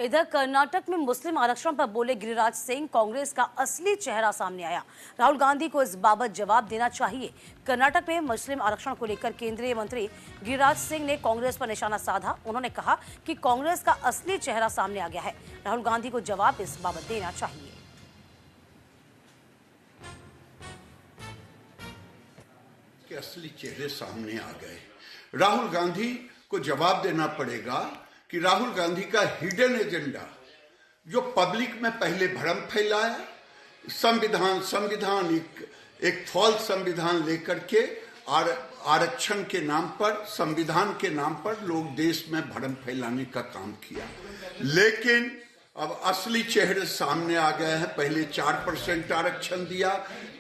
इधर कर्नाटक में मुस्लिम आरक्षण पर बोले गिरिराज सिंह, कांग्रेस का असली चेहरा सामने आया। राहुल गांधी को इस बाबत जवाब देना चाहिए। कर्नाटक में मुस्लिम आरक्षण को लेकर केंद्रीय मंत्री गिरिराज सिंह ने कांग्रेस पर निशाना साधा। उन्होंने कहा कि कांग्रेस का असली चेहरा सामने आ गया है। राहुल गांधी को जवाब इस बाबत देना चाहिए। के असली चेहरे सामने आ गए। राहुल गांधी को जवाब देना पड़ेगा कि राहुल गांधी का हिडन एजेंडा जो पब्लिक में पहले भ्रम फैलाया, संविधान एक फॉल्स संविधान लेकर के आरक्षण के नाम पर, संविधान के नाम पर लोग देश में भ्रम फैलाने का काम किया। लेकिन अब असली चेहरे सामने आ गए हैं। पहले 4% आरक्षण दिया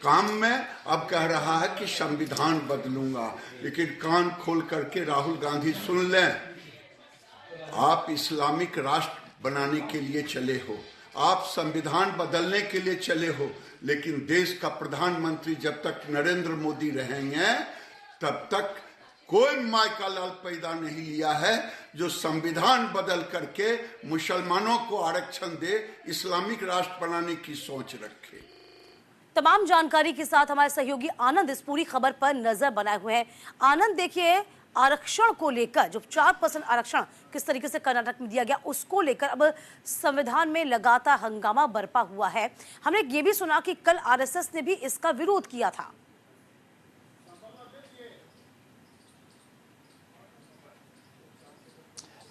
काम में, अब कह रहा है कि संविधान बदलूंगा। लेकिन कान खोल करके राहुल गांधी सुन लें, आप इस्लामिक राष्ट्र बनाने के लिए चले हो, आप संविधान बदलने के लिए चले हो, लेकिन देश का प्रधानमंत्री जब तक नरेंद्र मोदी रहेंगे तब तक कोई माय का लाल पैदा नहीं लिया है जो संविधान बदल करके मुसलमानों को आरक्षण दे, इस्लामिक राष्ट्र बनाने की सोच रखे। तमाम जानकारी के साथ हमारे सहयोगी आनंद इस पूरी खबर पर नजर बनाए हुए हैं। आनंद, देखिए, आरक्षण को लेकर जो 4% आरक्षण किस तरीके से कर्नाटक में दिया गया, उसको लेकर अब संविधान में लगातार हंगामा बरपा हुआ है। हमने ये भी सुना कि कल आरएसएस ने भी इसका विरोध किया था।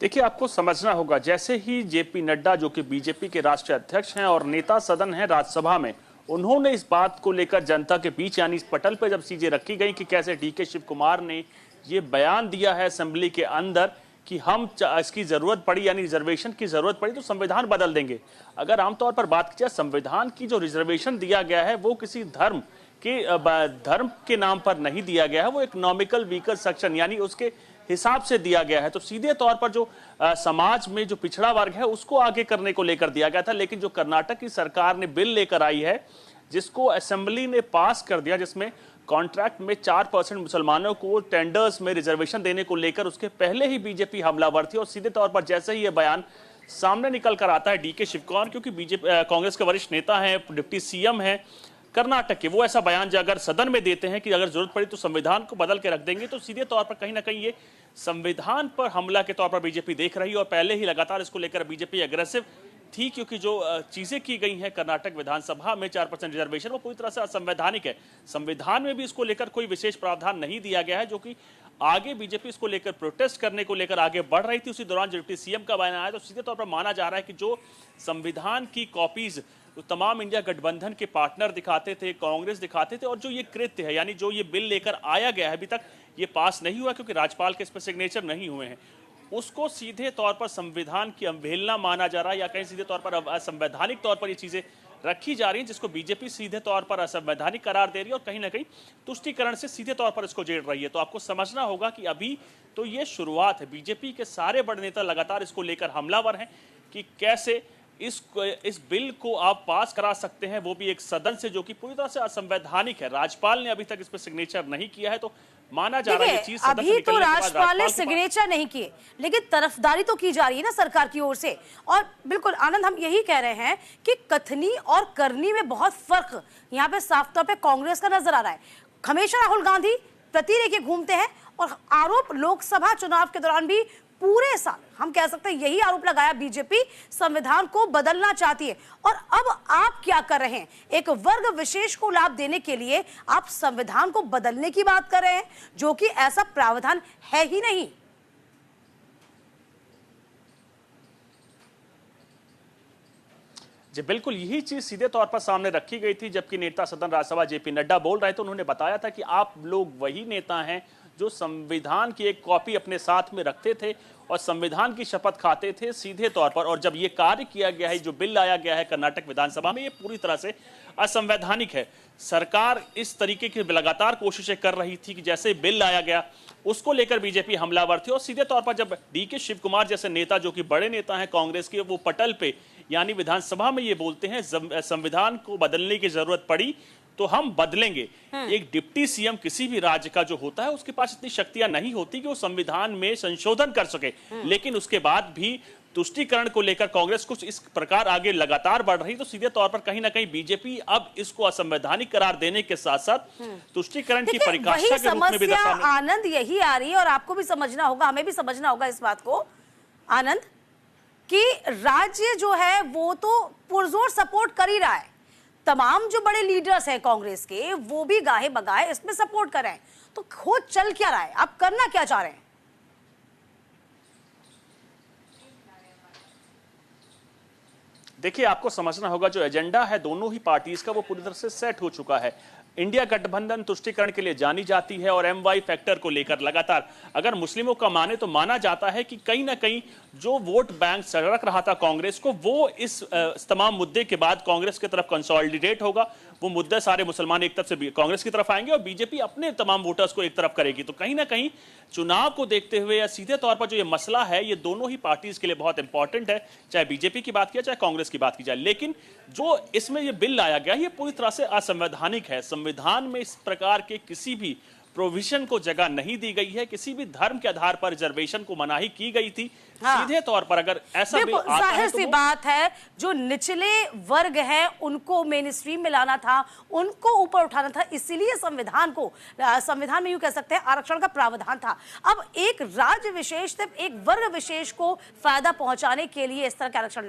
देखिए, आपको समझना होगा, जैसे ही जेपी नड्डा जो कि बीजेपी के राष्ट्रीय अध्यक्ष हैं और नेता सदन हैं राज्यसभा में, उन्होंने इस बात को लेकर जनता के बीच यानी इस पटल पर जब चीजें रखी गई कि कैसे डीके शिव कुमार ने ये बयान दिया है असेंबली के अंदर कि हम इसकी जरूरत पड़ी यानी रिजर्वेशन की जरूरत पड़ी तो संविधान बदल देंगे। अगर आमतौर पर बात की जाए, संविधान की जो रिजर्वेशन दिया गया है वो किसी धर्म के नाम पर नहीं दिया गया है, वो इकोनॉमिकल वीकर सेक्शन यानी उसके हिसाब से दिया गया है। तो सीधे तौर पर जो समाज में जो पिछड़ा वर्ग है उसको आगे करने को लेकर दिया गया था। लेकिन जो कर्नाटक की सरकार ने बिल लेकर आई है जिसको असेंबली ने पास कर दिया, जिसमें कॉन्ट्रैक्ट में 4% मुसलमानों को टेंडर्स में रिजर्वेशन देने को लेकर, उसके पहले ही बीजेपी हमलावर थी। और सीधे तौर पर जैसे ही यह बयान सामने निकल कर आता है डीके शिव कुमार, क्योंकि बीजेपी कांग्रेस के वरिष्ठ नेता हैं, डिप्टी सीएम हैं कर्नाटक के, वो ऐसा बयान जो अगर सदन में देते हैं कि अगर जरूरत पड़ी तो संविधान को बदल के रख देंगे, तो सीधे तौर पर कहीं ना कहीं ये संविधान पर हमला के तौर पर बीजेपी देख रही है। और पहले ही लगातार इसको लेकर बीजेपी अग्रेसिव थी, क्योंकि जो चीजें की गई हैं कर्नाटक विधानसभा में 4% रिजर्वेशन, वो पूरी तरह से असंवैधानिक है। संविधान में भी इसको लेकर कोई विशेष प्रावधान नहीं दिया गया है, जो कि आगे बीजेपी इसको लेकर प्रोटेस्ट करने को लेकर आगे बढ़ रही थी। उसी दौरान डिप्टी सीएम का बयान आया तो सीधे तौर पर माना जा रहा है कि जो संविधान की कॉपीज तो तमाम इंडिया गठबंधन के पार्टनर दिखाते थे, कांग्रेस दिखाते थे, और जो ये कृत्य है यानी जो ये बिल लेकर आया गया है, अभी तक ये पास नहीं हुआ क्योंकि राज्यपाल के इस पर सिग्नेचर नहीं हुए हैं, उसको सीधे तौर पर संविधान की अवहेलना माना जा रहा है या कहीं सीधे तौर पर असंवैधानिक तौर पर ये चीजें रखी जा रही हैं, जिसको बीजेपी सीधे तौर पर असंवैधानिक करार दे रही है और कहीं ना कहीं तुष्टीकरण से सीधे तौर पर इसको जेड़ रही है। तो आपको समझना होगा कि अभी तो ये शुरुआत है। बीजेपी के सारे बड़े नेता लगातार इसको लेकर हमलावर हैं कि कैसे इस बिल को आप पास करा सकते हैं, वो भी एक सदन से जो कि पूरी तरह से असंवैधानिक है। राज्यपाल ने अभी तक इस पर सिग्नेचर नहीं किया है, तो माना जा रहा है ये चीज अभी तो राज्यपाल ने सिग्नेचर नहीं किए, लेकिन तरफदारी तो की जा रही है ना सरकार की ओर से। और बिल्कुल आनंद, हम यही कह रहे हैं कि कथनी और करनी में बहुत फर्क यहाँ पे साफ तौर पे कांग्रेस का नजर आ रहा है। हमेशा राहुल गांधी प्रति लेके घूमते हैं और आरोप लोकसभा चुनाव के दौरान भी पूरे साल हम कह सकते हैं यही आरोप लगाया, बीजेपी संविधान को बदलना चाहती है। और अब आप क्या कर रहे हैं, एक वर्ग विशेष को लाभ देने के लिए आप संविधान को बदलने की बात कर रहे हैं, जो कि ऐसा प्रावधान है ही नहीं। जी बिल्कुल, यही चीज सीधे तौर पर सामने रखी गई थी। जबकि नेता सदन राज्यसभा जेपी नड्डा बोल रहे थे, उन्होंने बताया था कि आप लोग वही नेता हैं जो संविधान की एक कॉपी अपने साथ में रखते थे और संविधान की शपथ खाते थे सीधे तौर पर। और जब ये कार्य किया गया है, जो बिल लाया गया है कर्नाटक विधानसभा में, ये पूरी तरह से असंवैधानिक है। सरकार इस तरीके की लगातार कोशिशें कर रही थी कि जैसे बिल लाया गया उसको लेकर बीजेपी हमलावर थी। और सीधे तौर पर जब डीके शिव कुमार जैसे नेता, जो कि बड़े नेता हैं कांग्रेस के, वो पटल पे यानी विधानसभा में ये बोलते हैं संविधान को बदलने की जरूरत पड़ी तो हम बदलेंगे। एक डिप्टी सीएम किसी भी राज्य का जो होता है उसके पास इतनी शक्तियां नहीं होती कि वो संविधान में संशोधन कर सके, लेकिन उसके बाद भी तुष्टीकरण को लेकर कांग्रेस कुछ इस प्रकार आगे लगातार बढ़ रही, तो सीधे तौर पर कहीं ना कहीं बीजेपी अब इसको असंवैधानिक करार देने के साथ साथ तुष्टीकरण की परिभाषा के रूप में भी आनंद यही आ रही है, और आपको भी समझना होगा, हमें भी समझना होगा इस बात को आनंद, कि राज्य जो है वो तो पुरजोर सपोर्ट कर ही रहा है, तमाम जो बड़े लीडर्स हैं कांग्रेस के वो भी गाहे बगाहे इसमें सपोर्ट कर रहे हैं, तो खोज चल क्या रहा है, आप करना क्या चाह रहे हैं? देखिए, आपको समझना होगा जो एजेंडा है दोनों ही पार्टीज का वो पूरी तरह से सेट हो चुका है। इंडिया गठबंधन तुष्टीकरण के लिए जानी जाती है और एमवाई फैक्टर को लेकर लगातार अगर मुस्लिमों का माने तो माना जाता है कि कहीं ना कहीं जो वोट बैंक सड़क रहा था कांग्रेस को, वो इस तमाम मुद्दे के बाद कांग्रेस की तरफ कंसोलिडेट होगा। वो मुद्दे सारे मुसलमान एक तरफ से कांग्रेस की तरफ आएंगे और बीजेपी अपने तमाम वोटर्स को एक तरफ करेगी। तो कहीं ना कहीं चुनाव को देखते हुए या सीधे तौर पर जो ये मसला है ये दोनों ही पार्टीज के लिए बहुत इंपॉर्टेंट है, चाहे बीजेपी की बात की चाहे कांग्रेस की बात की जाए। लेकिन जो इसमें ये बिल लाया गया ये पूरी तरह से असंवैधानिक है। संविधान में इस प्रकार के किसी भी प्रोविजन को जगह नहीं दी गई है, किसी भी धर्म के आधार पर रिजर्वेशन को मनाही की गई थी। हाँ। सीधे तौर पर अगर ऐसा बिल आता है तो सी बात है, जो निचले वर्ग हैं उनको मेन स्ट्रीम में लाना था, उनको ऊपर उठाना था, इसीलिए संविधान में यूं कह सकते हैं आरक्षण का प्रावधान था। अब एक राज्य विशेष, सिर्फ एक वर्ग विशेष को फायदा पहुंचाने के लिए इस तरह के आरक्षण